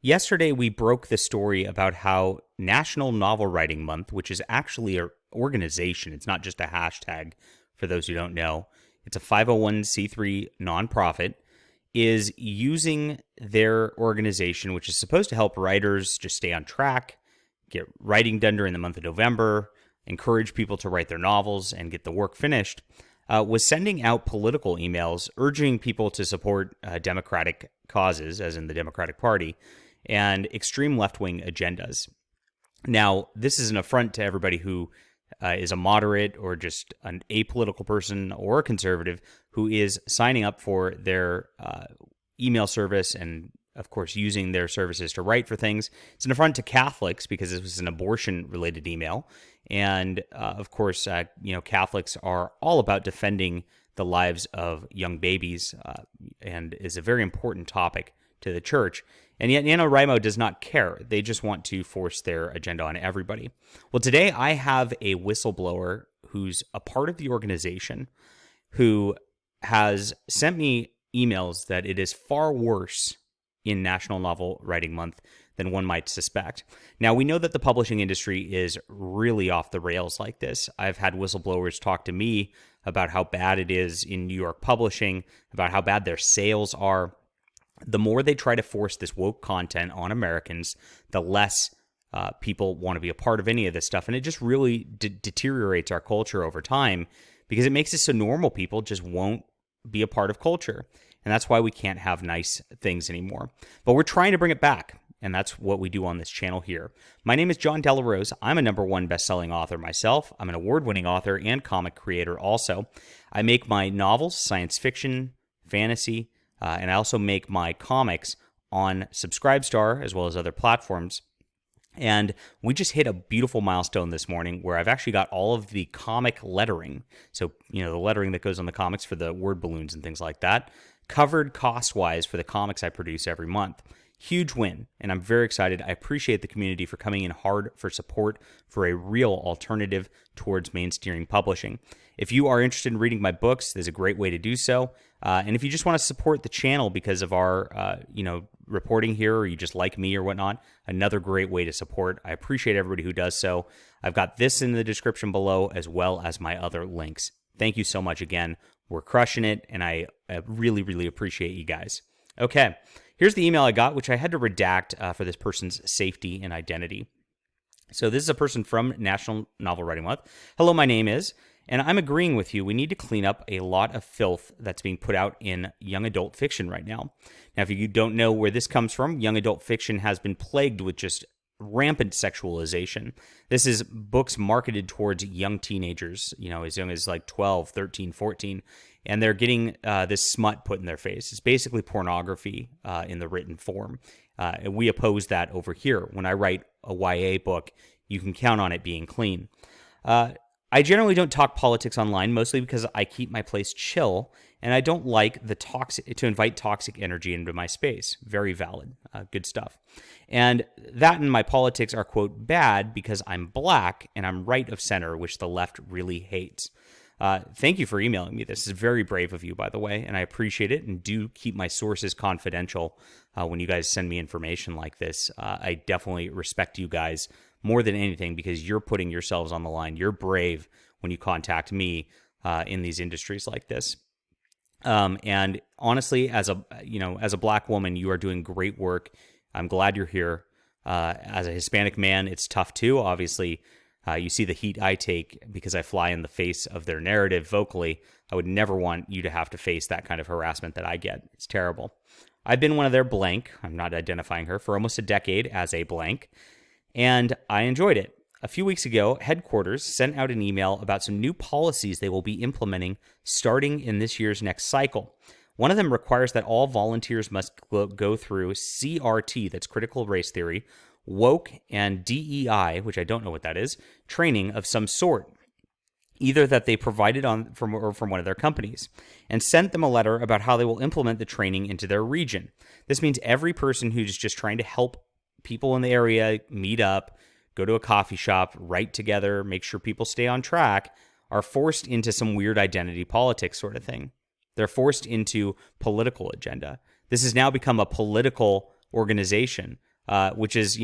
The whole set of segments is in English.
Yesterday, we broke the story about how National Novel Writing Month, which is actually an organization, it's not just a hashtag for those who don't know, it's a 501c3 nonprofit, is using their organization, which is supposed to help writers just stay on track, get writing done during the month of November, encourage people to write their novels and get the work finished, was sending out political emails urging people to support Democratic causes, as in the Democratic Party, and extreme left-wing agendas. Now, this is an affront to everybody who is a moderate or just an apolitical person or a conservative who is signing up for their email service and, of course, using their services to write for things. It's an affront to Catholics because this was an abortion-related email. And, of course, Catholics are all about defending the lives of young babies and is a very important topic to the church. And yet NaNoWriMo does not care. They just want to force their agenda on everybody. Well, today I have a whistleblower who's a part of the organization who has sent me emails that it is far worse in National Novel Writing Month than one might suspect. Now, we know that the publishing industry is really off the rails like this. I've had whistleblowers talk to me about how bad it is in New York publishing, about how bad their sales are. The more they try to force this woke content on Americans, the less people want to be a part of any of this stuff. And it just really deteriorates our culture over time because it makes it so normal people just won't be a part of culture. And that's why we can't have nice things anymore. But we're trying to bring it back. And that's what we do on this channel here. My name is John Delarose. I'm a #1 best-selling author myself. I'm an award-winning author and comic creator also. I make my novels, science fiction, fantasy, and I also make my comics on Subscribestar as well as other platforms. And we just hit a beautiful milestone this morning where I've actually got all of the comic lettering. So, the lettering that goes on the comics for the word balloons and things like that, covered cost-wise for the comics I produce every month. Huge win, and I'm very excited. I appreciate the community for coming in hard for support for a real alternative towards mainstream publishing. If you are interested in reading my books, there's a great way to do so. And if you just want to support the channel because of our, reporting here, or you just like me or whatnot, another great way to support. I appreciate everybody who does so. I've got this in the description below as well as my other links. Thank you so much again. We're crushing it, and I really, really appreciate you guys. Okay. Here's the email I got, which I had to redact for this person's safety and identity. So this is a person from National Novel Writing Month. Hello, my name is, and I'm agreeing with you. We need to clean up a lot of filth that's being put out in young adult fiction right now. Now, if you don't know where this comes from, young adult fiction has been plagued with just rampant sexualization. This is books marketed towards young teenagers, as young as like 12, 13, 14. And they're getting this smut put in their face. It's basically pornography in the written form. And we oppose that over here. When I write a YA book, you can count on it being clean. I generally don't talk politics online, mostly because I keep my place chill, and I don't like to invite toxic energy into my space. Very valid. Good stuff. And that and my politics are, quote, bad because I'm black and I'm right of center, which the left really hates. Thank you for emailing me. This is very brave of you, by the way, and I appreciate it. And do keep my sources confidential when you guys send me information like this. I definitely respect you guys more than anything because you're putting yourselves on the line. You're brave when you contact me in these industries like this. And honestly, as a black woman, you are doing great work. I'm glad you're here. As a Hispanic man, it's tough too. Obviously, you see the heat I take because I fly in the face of their narrative vocally. I would never want you to have to face that kind of harassment that I get. It's terrible. I've been one of their blank, I'm not identifying her, for almost a decade as a blank, and I enjoyed it. A few weeks ago, headquarters sent out an email about some new policies they will be implementing starting in this year's next cycle. One of them requires that all volunteers must go through CRT, that's critical race theory, woke, and DEI, which I don't know what that is, training of some sort, either that they provided from one of their companies, and sent them a letter about how they will implement the training into their region. This means every person who's just trying to help people in the area meet up, go to a coffee shop, write together, make sure people stay on track, are forced into some weird identity politics sort of thing. They're forced into political agenda. This has now become a political organization. which is,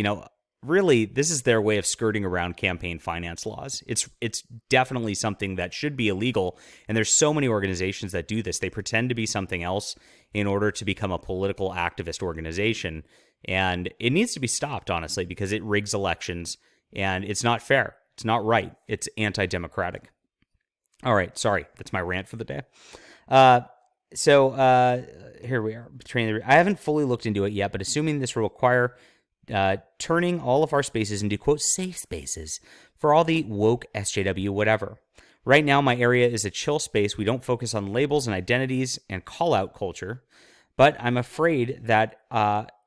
really, this is their way of skirting around campaign finance laws. It's definitely something that should be illegal, and there's so many organizations that do this. They pretend to be something else in order to become a political activist organization, and it needs to be stopped, honestly, because it rigs elections, and it's not fair. It's not right. It's anti-democratic. All right, sorry, that's my rant for the day. So here we are. I haven't fully looked into it yet, but assuming this will require turning all of our spaces into, quote, safe spaces for all the woke SJW whatever. Right now, my area is a chill space. We don't focus on labels and identities and call-out culture, but I'm afraid that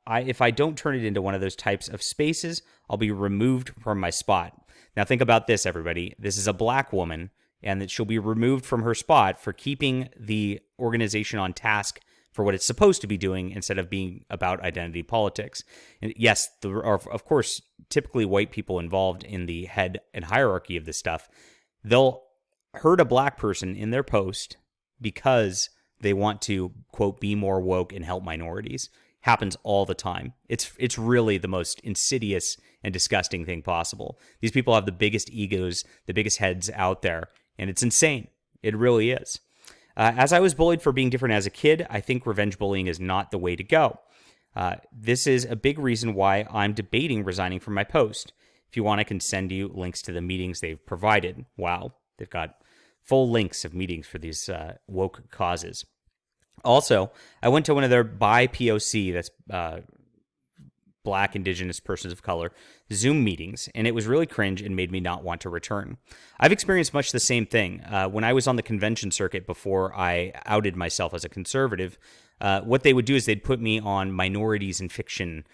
if I don't turn it into one of those types of spaces, I'll be removed from my spot. Now, think about this, everybody. This is a black woman, and that she'll be removed from her spot for keeping the organization on task for what it's supposed to be doing instead of being about identity politics. And yes, there are, of course, typically white people involved in the head and hierarchy of this stuff. They'll hurt a black person in their post because they want to, quote, be more woke and help minorities. Happens all the time. It's really the most insidious and disgusting thing possible. These people have the biggest egos, the biggest heads out there, and it's insane. It really is. As I was bullied for being different as a kid, I think revenge bullying is not the way to go. This is a big reason why I'm debating resigning from my post. If you want, I can send you links to the meetings they've provided. Wow, they've got full links of meetings for these woke causes. Also, I went to one of their BIPOC, that's Black, Indigenous, Persons of Color, Zoom meetings, and it was really cringe and made me not want to return. I've experienced much the same thing. When I was on the convention circuit before I outed myself as a conservative, what they would do is they'd put me on minorities in fiction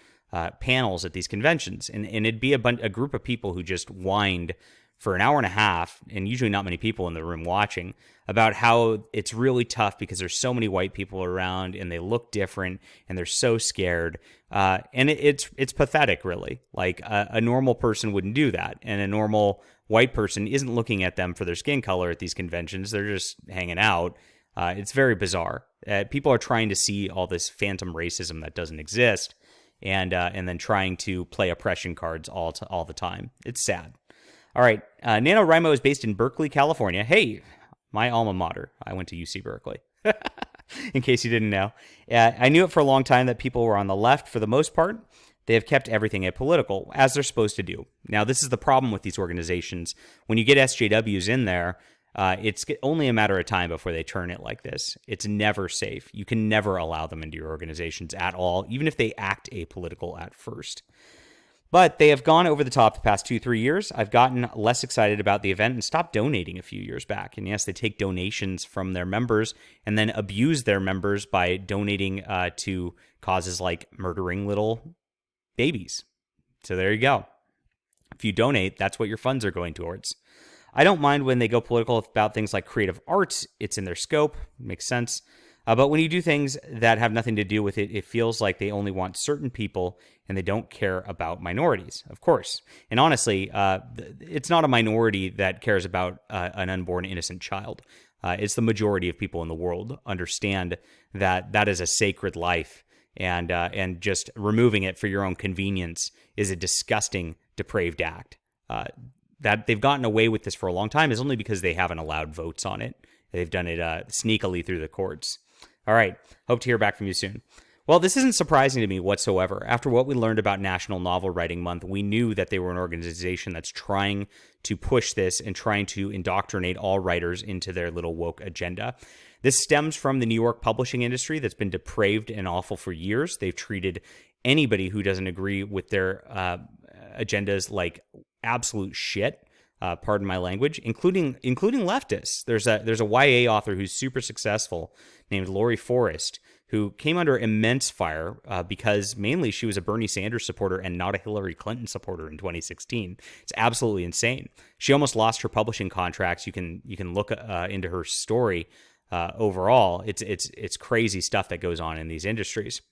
panels at these conventions, and it'd be a group of people who just whined for an hour and a half, and usually not many people in the room watching, about how it's really tough because there's so many white people around and they look different and they're so scared. And it's pathetic, really. Like a normal person wouldn't do that. And a normal white person isn't looking at them for their skin color at these conventions. They're just hanging out. It's very bizarre. People are trying to see all this phantom racism that doesn't exist and then trying to play oppression cards all the time. It's sad. All right. NaNoWriMo is based in Berkeley, California. Hey, my alma mater. I went to UC Berkeley, in case you didn't know. I knew it for a long time that people were on the left for the most part. They have kept everything apolitical, as they're supposed to do. Now, this is the problem with these organizations. When you get SJWs in there, it's only a matter of time before they turn it like this. It's never safe. You can never allow them into your organizations at all, even if they act apolitical at first. But they have gone over the top the past 2-3 years. I've gotten less excited about the event and stopped donating a few years back. And yes, they take donations from their members and then abuse their members by donating to causes like murdering little babies. So there you go. If you donate, that's what your funds are going towards. I don't mind when they go political about things like creative arts. It's in their scope. Makes sense. But when you do things that have nothing to do with it, it feels like they only want certain people and they don't care about minorities, of course. And honestly, it's not a minority that cares about an unborn innocent child. It's the majority of people in the world understand that that is a sacred life, and just removing it for your own convenience is a disgusting, depraved act. That they've gotten away with this for a long time is only because they haven't allowed votes on it. They've done it sneakily through the courts. All right. Hope to hear back from you soon. Well, this isn't surprising to me whatsoever. After what we learned about National Novel Writing Month, we knew that they were an organization that's trying to push this and trying to indoctrinate all writers into their little woke agenda. This stems from the New York publishing industry that's been depraved and awful for years. They've treated anybody who doesn't agree with their agendas like absolute shit. Pardon my language, including leftists. There's a YA author who's super successful named Lori Forrest, who came under immense fire because mainly she was a Bernie Sanders supporter and not a Hillary Clinton supporter in 2016. It's absolutely insane. She almost lost her publishing contracts. You can look into her story. Overall, it's crazy stuff that goes on in these industries.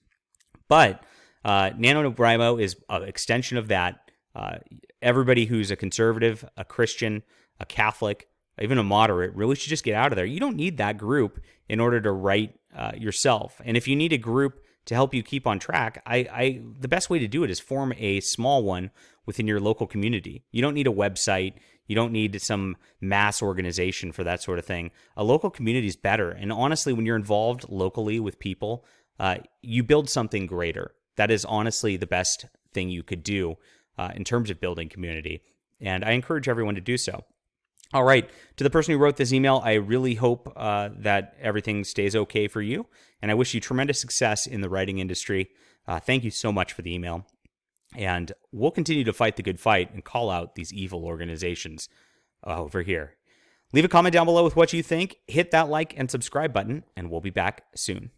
But NaNoWriMo is an extension of that. Everybody who's a conservative, a Christian, a Catholic, even a moderate really should just get out of there. You don't need that group in order to write yourself. And if you need a group to help you keep on track, the best way to do it is form a small one within your local community. You don't need a website. You don't need some mass organization for that sort of thing. A local community is better. And honestly, when you're involved locally with people, you build something greater. That is honestly the best thing you could do in terms of building community. And I encourage everyone to do so. All right. To the person who wrote this email, I really hope that everything stays okay for you. And I wish you tremendous success in the writing industry. Thank you so much for the email. And we'll continue to fight the good fight and call out these evil organizations over here. Leave a comment down below with what you think. Hit that like and subscribe button, and we'll be back soon.